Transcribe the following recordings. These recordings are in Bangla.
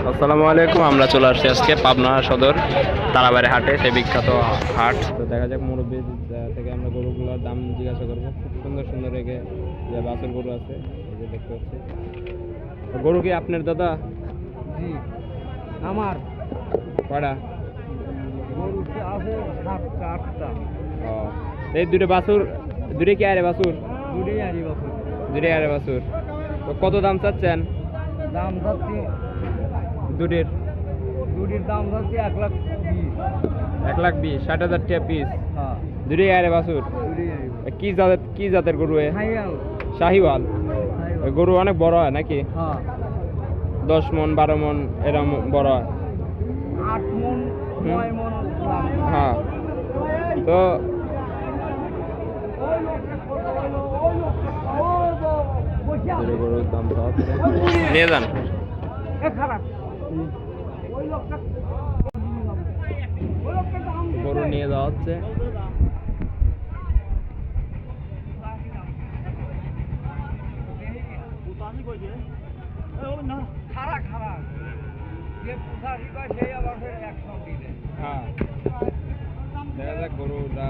আসসালামু আলাইকুম। আমরা চলে আসছি আজকে পাবনা সদর তারাবাড়ি হাটে, সেই বিখ্যাত হাট। তো দেখা যাক মুরব্বী থেকে আমরা গরুগুলোর দাম জিজ্ঞাসা করবো। খুব সুন্দর সুন্দর রেখে যে বাছুর গরু আছে, এই যে দেখতে পাচ্ছি। তো গরু কি আপনার দাদা? জি আমার কয়টা? গরু আছে 7টা 8টা। ও, এই দুটো বাছুর, দুটো কি আরে বাছুর? দুটোই আনি বছর। দুটোই আরে বাছুর। তো কত দাম চাচ্ছেন দাম যাচ্ছে দুটির? দুটির দাম যাচ্ছে 1,20,000। 1,20,000, 60,000 টাকা পিস। হ্যাঁ দুটোই আরে বাছুর। দুটোই আনি কি জাতের গরু? হাইয়াল শাহিওয়াল। ওই গরু অনেক বড় হয় নাকি? হ্যাঁ 10 মন 12 মন এরকম বড় হয়? 8 মন 9 মন। হ্যাঁ। তো গরুর দাম তো হচ্ছে, নিয়ে যান। খারাপ গরু নিয়ে যাওয়া হচ্ছে। খারাপ খারাপ যে পুষারি বা সেই আবার 100 দিলে। হ্যাঁ, দেখা যাক গরুটা।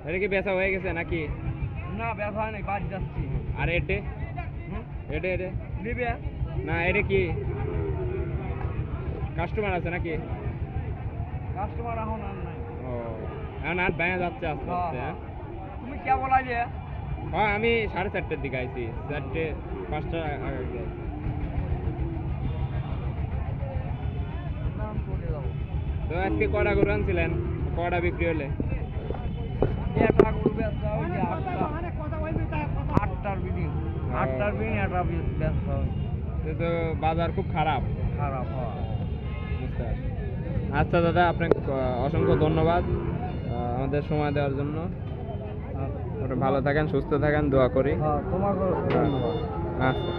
এটা কি বেচা হয়ে গেছে নাকি? না ব্যবসা নেই, বাদ যাচ্ছি। আর এটে এটে এটে নিবে না, এটা কি কাস্টমার আছে নাকি? কাস্টমার এখন আর নাই। ও, এখন আর ভেঙে যাচ্ছে আস্তে আস্তে। হ্যাঁ, তুমি কে বলাইলে? হ্যাঁ, আমি 4:30টার দিকে আইছি, 4টে 5টা আগে আইছি। নাম চলে যাবো। তো আজকে কয়টা গরু আনছিলেন? কয়টা বিক্রি হলে? একটা গরু ব্যবসা হয়েছে 8টার বিদিন। 8টার বিদিন একটা ব্যবসা হয়েছে। তো বাজার খুব খারাপ। খারাপ হয়। বুঝতে পারছি। আচ্ছা দাদা, আপনাকে অসংখ্য ধন্যবাদ আমাদের সময় দেওয়ার জন্য। ভালো থাকেন, সুস্থ থাকেন, দোয়া করি। হ্যাঁ তোমাকে ধন্যবাদ। আচ্ছা।